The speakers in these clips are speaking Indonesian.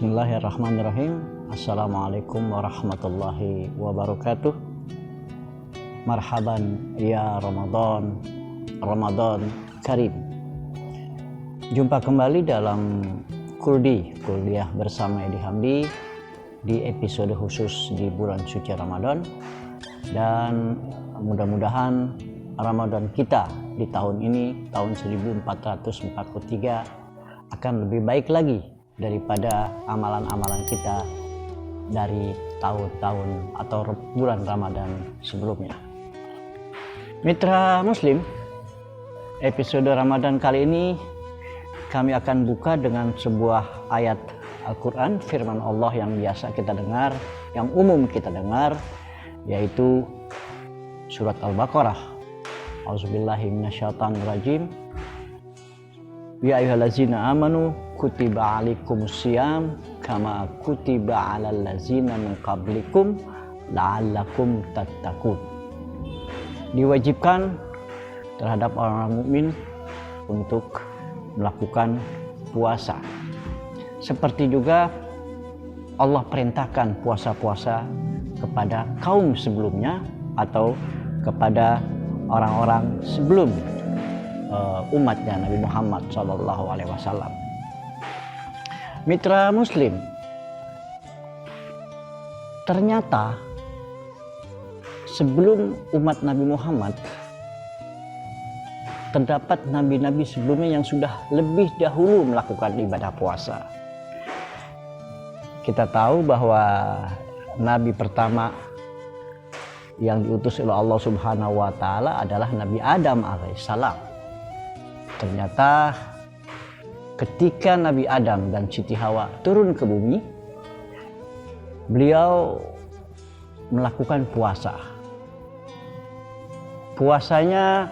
Bismillahirrahmanirrahim. Assalamualaikum warahmatullahi wabarakatuh. Marhaban ya Ramadan, Ramadan Karim. Jumpa kembali dalam kuliah bersama Edi Hamdi di episode khusus di bulan suci Ramadan, dan mudah-mudahan Ramadan kita di tahun ini, tahun 1443, akan lebih baik lagi daripada amalan-amalan kita dari tahun-tahun atau bulan Ramadan sebelumnya. Mitra Muslim, episode Ramadan kali ini kami akan buka dengan sebuah ayat Al-Quran, firman Allah yang biasa kita dengar, yang umum kita dengar, yaitu surat Al-Baqarah. A'udzubillahi minasyaitonirrajim. Ya ayyuhallazina amanu kutiba alaikumusiyam kama kutiba alal ladzina min qablikum la'allakum tattaqun. Diwajibkan terhadap orang mukmin untuk melakukan puasa. Seperti juga Allah perintahkan puasa-puasa kepada kaum sebelumnya atau kepada orang-orang sebelum umatnya Nabi Muhammad SAW. Mitra Muslim, ternyata sebelum umat Nabi Muhammad terdapat nabi-nabi sebelumnya yang sudah lebih dahulu melakukan ibadah puasa. Kita tahu bahwa nabi pertama yang diutus oleh Allah Subhanahu wa taala adalah Nabi Adam alaihissalam. Ternyata ketika Nabi Adam dan Siti Hawa turun ke bumi, beliau melakukan puasa. Puasanya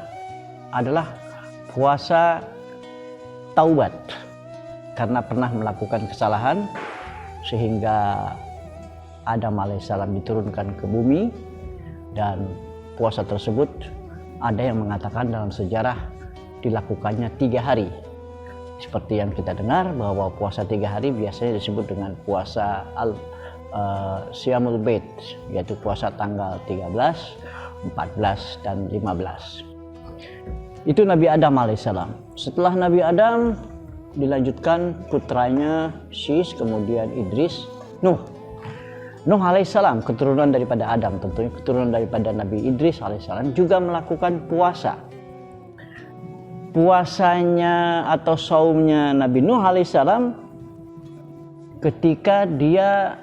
adalah puasa taubat, karena pernah melakukan kesalahan sehingga Adam alaihissalam diturunkan ke bumi, dan puasa tersebut ada yang mengatakan dalam sejarah dilakukannya 3 hari. Seperti yang kita dengar bahwa puasa 3 hari biasanya disebut dengan puasa Siyamul Bait, yaitu puasa tanggal 13, 14, dan 15. Itu Nabi Adam alaihissalam. Setelah Nabi Adam dilanjutkan putranya Sis, kemudian Idris, Nuh alaihissalam, keturunan daripada Adam, tentunya keturunan daripada Nabi Idris alaihissalam, juga melakukan puasa. Puasanya atau saumnya Nabi Nuh alaihissalam ketika dia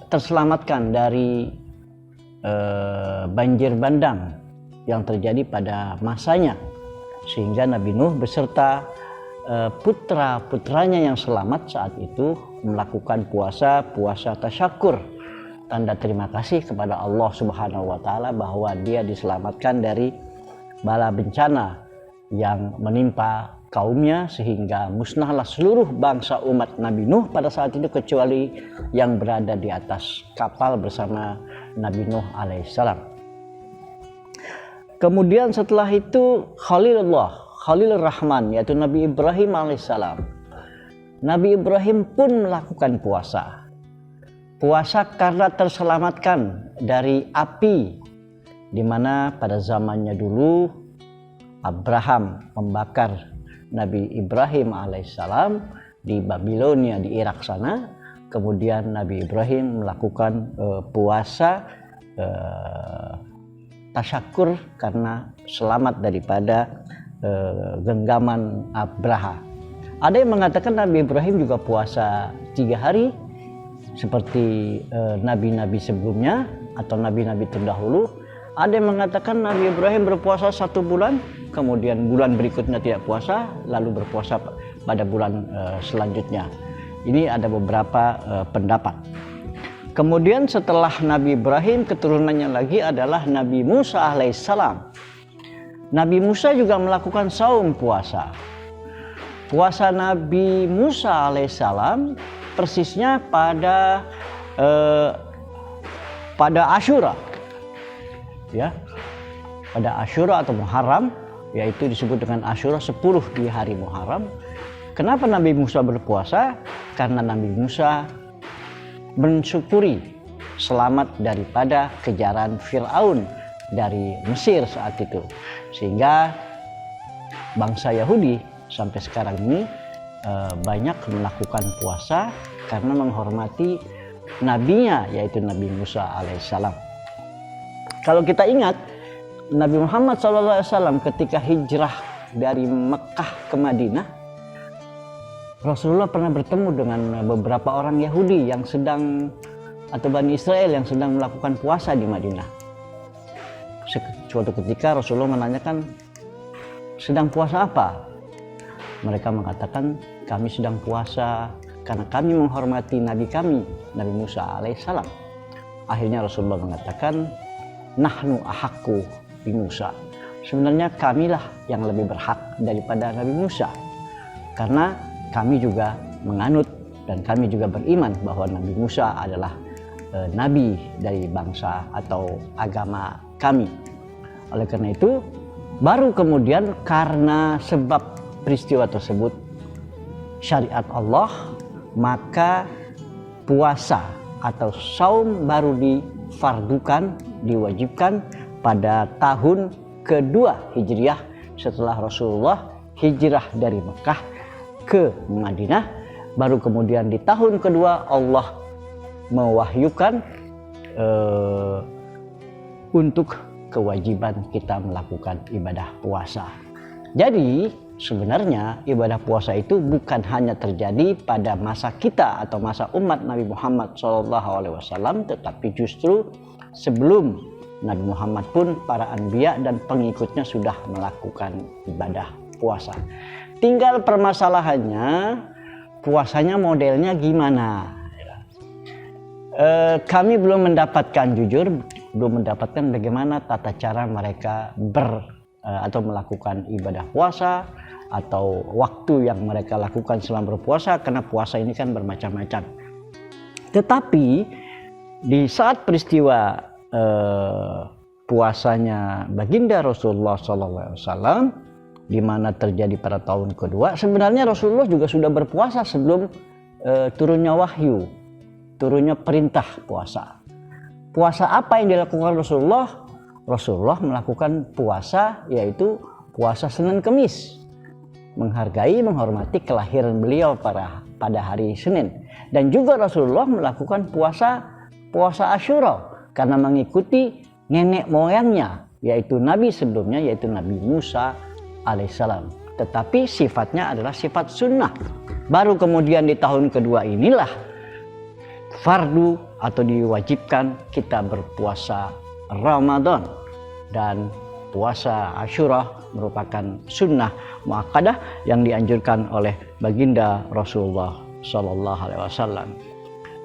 terselamatkan dari banjir bandang yang terjadi pada masanya, sehingga Nabi Nuh beserta putra-putranya yang selamat saat itu melakukan puasa tasyakur, tanda terima kasih kepada Allah Subhanahu wa taala bahwa dia diselamatkan dari bala bencana yang menimpa kaumnya, sehingga musnahlah seluruh bangsa umat Nabi Nuh pada saat itu kecuali yang berada di atas kapal bersama Nabi Nuh alaihissalam. Kemudian setelah itu Khalilur Rahman, yaitu Nabi Ibrahim alaihissalam. Nabi Ibrahim pun melakukan puasa. Puasa karena terselamatkan dari api, di mana pada zamannya dulu Abraham membakar Nabi Ibrahim alaihissalam di Babilonia, di Irak sana. Kemudian Nabi Ibrahim melakukan puasa tasyakur karena selamat daripada genggaman Abraha. Ada yang mengatakan Nabi Ibrahim juga puasa 3 hari seperti nabi-nabi sebelumnya atau nabi-nabi terdahulu. Ada yang mengatakan Nabi Ibrahim berpuasa 1 bulan, kemudian bulan berikutnya tidak puasa, lalu berpuasa pada bulan selanjutnya. Ini ada beberapa pendapat. Kemudian setelah Nabi Ibrahim, keturunannya lagi adalah Nabi Musa alaihissalam. Nabi Musa juga melakukan saum puasa. Puasa Nabi Musa alaihissalam persisnya pada Asyura, ya, pada Asyura atau Muharram, yaitu disebut dengan Asyura 10 di hari Muharram. Kenapa Nabi Musa berpuasa? Karena Nabi Musa mensyukuri selamat daripada kejaran Fir'aun dari Mesir saat itu, sehingga bangsa Yahudi sampai sekarang ini banyak melakukan puasa karena menghormati nabinya, yaitu Nabi Musa alaihissalam. Kalau kita ingat, Nabi Muhammad SAW ketika hijrah dari Mekah ke Madinah, Rasulullah pernah bertemu dengan beberapa orang Yahudi yang sedang, atau Bani Israel yang sedang melakukan puasa di Madinah. Suatu ketika Rasulullah menanyakan, sedang puasa apa? Mereka mengatakan, kami sedang puasa karena kami menghormati Nabi kami, Nabi Musa alaihissalam. Akhirnya Rasulullah mengatakan, nahnu ahakku bi Musa. Sebenarnya kamilah yang lebih berhak daripada Nabi Musa, karena kami juga menganut dan kami juga beriman bahwa Nabi Musa adalah nabi dari bangsa atau agama kami. Oleh karena itu, baru kemudian karena sebab peristiwa tersebut, syariat Allah, maka puasa atau saum baru difardukan, diwajibkan pada tahun kedua Hijriah setelah Rasulullah hijrah dari Mekah ke Madinah. Baru kemudian di tahun kedua Allah mewahyukan untuk kewajiban kita melakukan ibadah puasa. Jadi sebenarnya ibadah puasa itu bukan hanya terjadi pada masa kita atau masa umat Nabi Muhammad SAW, tetapi justru sebelum Nabi Muhammad pun para anbiya dan pengikutnya sudah melakukan ibadah puasa. Tinggal permasalahannya, puasanya modelnya gimana? Kami belum mendapatkan, jujur belum mendapatkan bagaimana tata cara mereka atau melakukan ibadah puasa, atau waktu yang mereka lakukan selama berpuasa, karena puasa ini kan bermacam-macam. Tetapi di saat peristiwa puasanya baginda Rasulullah SAW, di mana terjadi pada tahun kedua, sebenarnya Rasulullah juga sudah berpuasa sebelum turunnya wahyu, turunnya perintah puasa. Puasa apa yang dilakukan Rasulullah? Rasulullah melakukan puasa, yaitu puasa Senin Kemis, menghargai, menghormati kelahiran beliau pada hari Senin. Dan juga Rasulullah melakukan puasa Asyura karena mengikuti nenek moyangnya, yaitu Nabi sebelumnya, yaitu Nabi Musa alaihissalam. Tetapi sifatnya adalah sifat sunnah. Baru kemudian di tahun kedua inilah fardu atau diwajibkan kita berpuasa Ramadan, dan puasa Asyura merupakan sunnah muakkadah yang dianjurkan oleh baginda Rasulullah Sallallahu Alaihi Wasallam.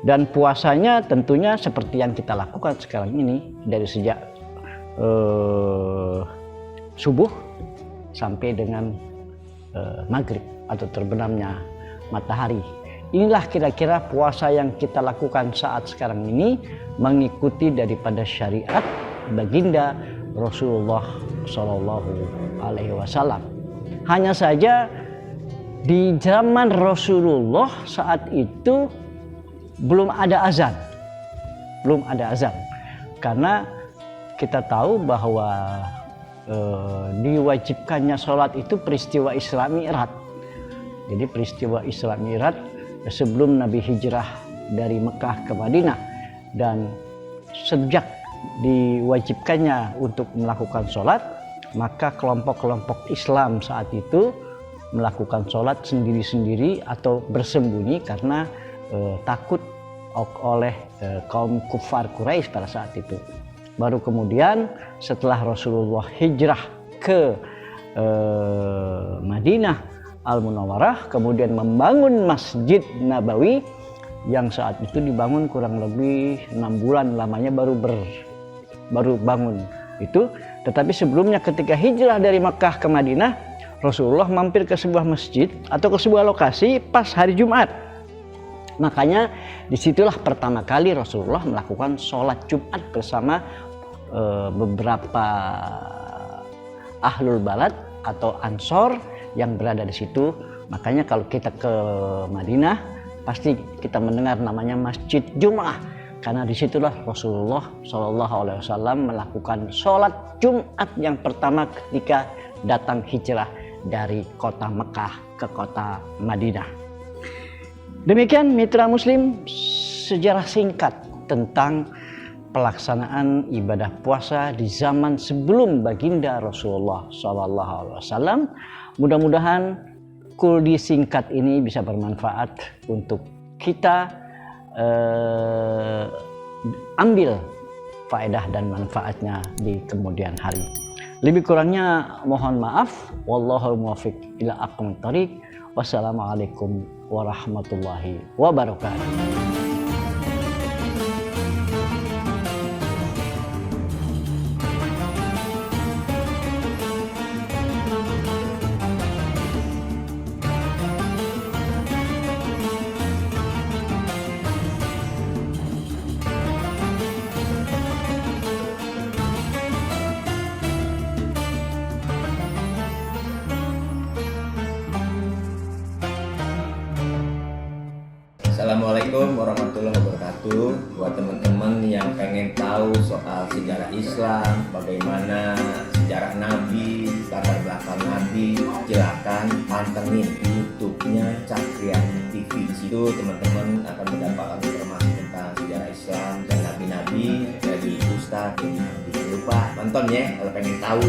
Dan puasanya tentunya seperti yang kita lakukan sekarang ini, dari sejak subuh sampai dengan maghrib atau terbenamnya matahari. Inilah kira-kira puasa yang kita lakukan saat sekarang ini, mengikuti daripada syariat baginda Rasulullah Sallallahu Alaihi Wasallam. Hanya saja di zaman Rasulullah saat itu belum ada azan, karena kita tahu bahwa diwajibkannya sholat itu peristiwa Isra Mi'raj. Jadi peristiwa Isra Mi'raj sebelum Nabi hijrah dari Mekah ke Madinah, dan sejak diwajibkannya untuk melakukan sholat, maka kelompok-kelompok Islam saat itu melakukan sholat sendiri-sendiri atau bersembunyi karena takut oleh kaum kufar Quraisy pada saat itu. Baru kemudian setelah Rasulullah hijrah ke Madinah Al-Munawwarah, kemudian membangun Masjid Nabawi yang saat itu dibangun kurang lebih 6 bulan lamanya baru bangun itu. Tetapi sebelumnya ketika hijrah dari Makkah ke Madinah, Rasulullah mampir ke sebuah masjid atau ke sebuah lokasi pas hari Jumat. Makanya disitulah pertama kali Rasulullah melakukan sholat Jumat bersama beberapa ahlul balad atau ansor yang berada di situ Makanya kalau kita ke Madinah pasti kita mendengar namanya Masjid Jum'ah, karena disitulah Rasulullah SAW melakukan sholat Jumat yang pertama ketika datang hijrah dari kota Mekah ke kota Madinah. Demikian mitra muslim, sejarah singkat tentang pelaksanaan ibadah puasa di zaman sebelum baginda Rasulullah SAW. Mudah-mudahan kuldi singkat ini bisa bermanfaat untuk kita ambil faedah dan manfaatnya di kemudian hari. Lebih kurangnya mohon maaf. Wallahul muwaffiq ila aqwamit thoriq. Wassalamualaikum warahmatullahi wabarakatuh. Assalamualaikum warahmatullahi wabarakatuh. Buat teman-teman yang pengen tahu soal sejarah Islam, bagaimana sejarah Nabi, latar belakang Nabi, silakan pantengin YouTube-nya Cakriani TV. Di situ teman-teman akan mendapatkan informasi tentang sejarah Islam dan nabi-nabi dari Ustadz. Jangan lupa nonton ya kalau pengen tahu.